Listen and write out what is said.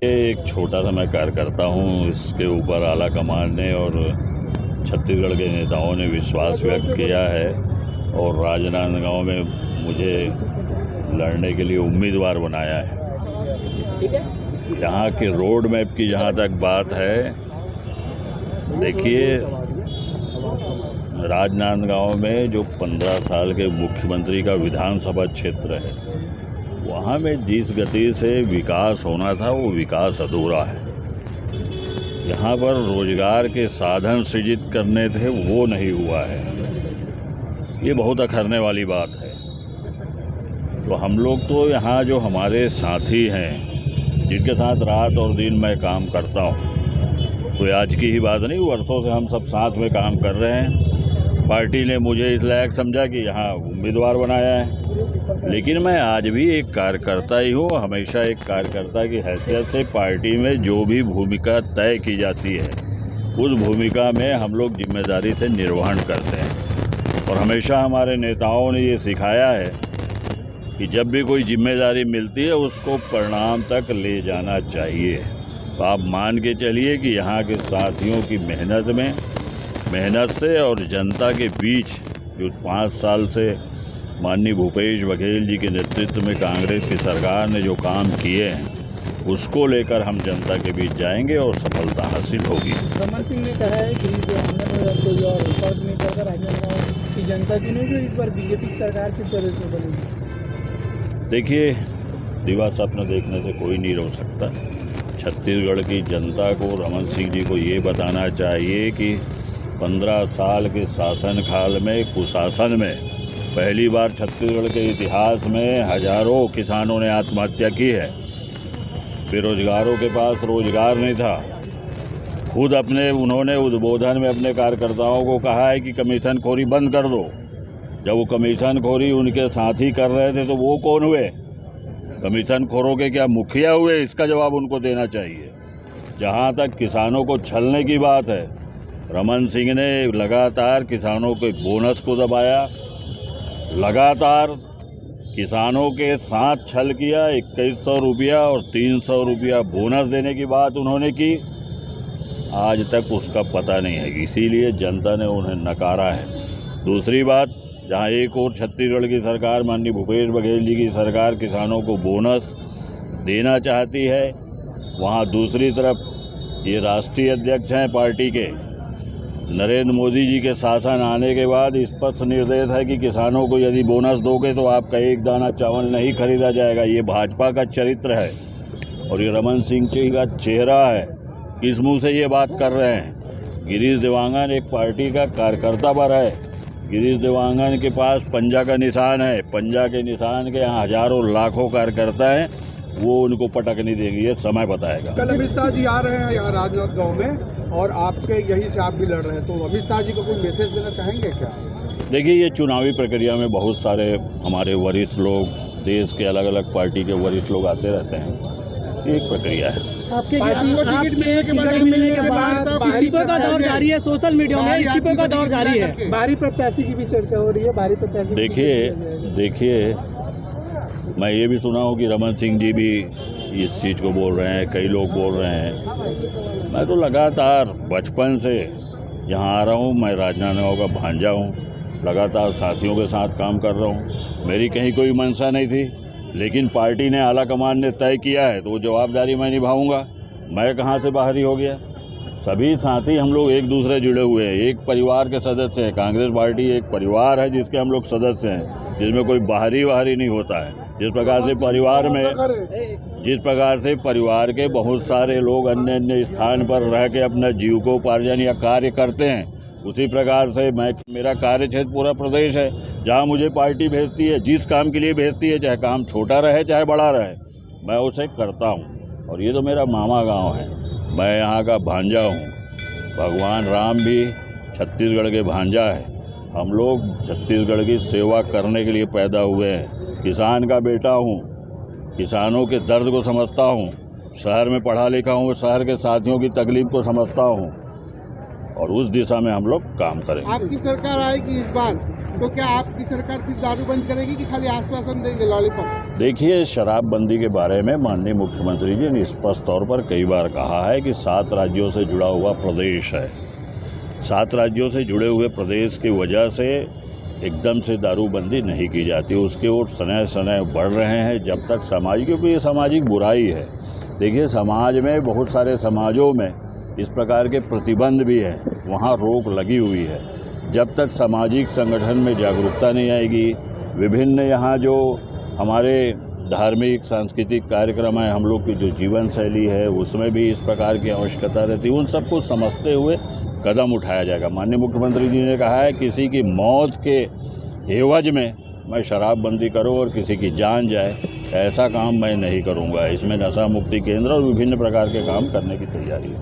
एक छोटा सा मैं कार्यकर्ता हूँ, इसके ऊपर आला कमान ने और छत्तीसगढ़ के नेताओं ने विश्वास व्यक्त किया है और राजनांदगांव में मुझे लड़ने के लिए उम्मीदवार बनाया है। यहाँ के रोड मैप की जहाँ तक बात है, देखिए राजनांदगांव में जो 15 साल के मुख्यमंत्री का विधानसभा क्षेत्र है, वहाँ में जिस गति से विकास होना था वो विकास अधूरा है। यहाँ पर रोजगार के साधन सृजित करने थे, वो नहीं हुआ है। ये बहुत अखरने वाली बात है। तो हम लोग तो यहाँ जो हमारे साथी हैं, जिनके साथ रात और दिन मैं काम करता हूँ, तो आज की ही बात नहीं, वर्षों से हम सब साथ में काम कर रहे हैं। पार्टी ने मुझे इस लायक समझा कि यहाँ उम्मीदवार बनाया है, लेकिन मैं आज भी एक कार्यकर्ता ही हूँ। हमेशा एक कार्यकर्ता की हैसियत से पार्टी में जो भी भूमिका तय की जाती है, उस भूमिका में हम लोग जिम्मेदारी से निर्वहन करते हैं। और हमेशा हमारे नेताओं ने ये सिखाया है कि जब भी कोई जिम्मेदारी मिलती है, उसको परिणाम तक ले जाना चाहिए। तो आप मान के चलिए कि यहाँ के साथियों की मेहनत से और जनता के बीच जो 5 साल से माननीय भूपेश बघेल जी के नेतृत्व में कांग्रेस की सरकार ने जो काम किए हैं, उसको लेकर हम जनता के बीच जाएंगे और सफलता हासिल होगी। रमन सिंह ने कहा है कि कोई और फर्क नहीं पड़ता, राजनांदगांव की जनता चुनेगी और इस बार बीजेपी की सरकार किस प्रदेश में बनेगी। देखिए, दिवा सपना देखने से कोई नहीं रोक सकता। छत्तीसगढ़ की जनता को रमन सिंह जी को ये बताना चाहिए कि 15 साल के शासन काल में, कुशासन में पहली बार छत्तीसगढ़ के इतिहास में हजारों किसानों ने आत्महत्या की है। बेरोजगारों के पास रोजगार नहीं था। खुद उन्होंने उद्बोधन में अपने कार्यकर्ताओं को कहा है कि कमीशन खोरी बंद कर दो। जब वो कमीशन खोरी उनके साथी कर रहे थे, तो वो कौन हुए? कमीशन खोरों के क्या मुखिया हुए? इसका जवाब उनको देना चाहिए। जहाँ तक किसानों को छलने की बात है, रमन सिंह ने लगातार किसानों के बोनस को दबाया, लगातार किसानों के साथ छल किया। 2100 रुपया और 300 रुपया बोनस देने की बात उन्होंने की, आज तक उसका पता नहीं है, इसीलिए जनता ने उन्हें नकारा है। दूसरी बात, जहां एक और छत्तीसगढ़ की सरकार, माननीय भूपेश बघेल जी की सरकार, किसानों को बोनस देना चाहती है, वहां दूसरी तरफ ये राष्ट्रीय अध्यक्ष हैं पार्टी के, नरेंद्र मोदी जी के शासन आने के बाद स्पष्ट निर्देश है कि किसानों को यदि बोनस दोगे तो आपका एक दाना चावल नहीं खरीदा जाएगा। ये भाजपा का चरित्र है और ये रमन सिंह जी का चेहरा है। किस मुंह से ये बात कर रहे हैं? गिरीश देवांगन एक पार्टी का कार्यकर्ता पर है। गिरीश देवांगन के पास पंजा का निशान है। पंजा के निशान के यहाँ हजारों लाखों कार्यकर्ता हैं, वो उनको पटक नहीं देंगे, ये समय बताएगा। कल अमित शाह जी आ रहे हैं यहाँ राजनांदगांव में और आपके यहीं से आप भी लड़ रहे हैं, तो अमित शाह जी को कोई मैसेज देना चाहेंगे क्या? देखिए, ये चुनावी प्रक्रिया में बहुत सारे हमारे वरिष्ठ लोग, देश के अलग अलग पार्टी के वरिष्ठ लोग आते रहते हैं। ये एक प्रक्रिया है। आपके टिकट मिलने के बाद इस्तीफे का दौर जारी है, सोशल मीडिया में इस्तीफे का दौर जारी है, बाहरी प्रत्याशी की भी चर्चा हो रही है। बाहरी प्रत्याशी देखिए, मैं ये भी सुना हूँ कि रमन सिंह जी भी इस चीज़ को बोल रहे हैं, कई लोग बोल रहे हैं। मैं तो लगातार बचपन से यहाँ आ रहा हूँ, मैं राजनांदगांव का भांजा हूँ, लगातार साथियों के साथ काम कर रहा हूँ। मेरी कहीं कोई मंशा नहीं थी, लेकिन पार्टी ने, आला कमान ने तय किया है तो वो जवाबदारी मैं निभाऊंगा। मैं कहाँ से बाहरी हो गया? सभी साथी हम लोग एक दूसरे जुड़े हुए हैं, एक परिवार के सदस्य हैं। कांग्रेस पार्टी एक परिवार है जिसके हम लोग सदस्य हैं, जिसमें कोई बाहरी नहीं होता है। जिस प्रकार से परिवार के बहुत सारे लोग अन्य अन्य स्थान पर रह के अपना जीविकोपार्जन या कार्य करते हैं, उसी प्रकार से मेरा कार्य क्षेत्र पूरा प्रदेश है। जहां मुझे पार्टी भेजती है, जिस काम के लिए भेजती है, चाहे काम छोटा रहे चाहे बड़ा रहे, मैं उसे करता हूं। और ये तो मेरा मामा गांव है, मैं यहाँ का भांजा हूँ। भगवान राम भी छत्तीसगढ़ के भांजा है। हम लोग छत्तीसगढ़ की सेवा करने के लिए पैदा हुए हैं। किसान का बेटा हूँ, किसानों के दर्द को समझता हूँ। शहर में पढ़ा लिखा हूँ, शहर के साथियों की तकलीफ को समझता हूँ और उस दिशा में हम लोग काम करेंगे। आपकी सरकार आएगी इस बार, तो क्या आपकी सरकार फिर दारू बंद करेगी कि खाली आश्वासन देंगे, लॉलीपॉप? देखिए, शराबबंदी के बारे में माननीय मुख्यमंत्री जी ने स्पष्ट तौर पर कई बार कहा है कि 7 राज्यों से जुड़ा हुआ प्रदेश है। 7 राज्यों से जुड़े हुए प्रदेश की वजह से एकदम से दारूबंदी नहीं की जाती, उसके ओर सनय सनय बढ़ रहे हैं जब तक समाज, क्योंकि ये सामाजिक बुराई है। देखिए, समाज में बहुत सारे समाजों में इस प्रकार के प्रतिबंध भी हैं, वहाँ रोक लगी हुई है। जब तक सामाजिक संगठन में जागरूकता नहीं आएगी, विभिन्न यहाँ जो हमारे धार्मिक सांस्कृतिक कार्यक्रम है, हम लोग की जो जीवन शैली है, उसमें भी इस प्रकार की आवश्यकता रहती है, उन सबको समझते हुए कदम उठाया जाएगा। माननीय मुख्यमंत्री जी ने कहा है किसी की मौत के एवज में मैं शराबबंदी करूं और किसी की जान जाए, ऐसा काम मैं नहीं करूंगा। इसमें नशा मुक्ति केंद्र और विभिन्न प्रकार के काम करने की तैयारी है।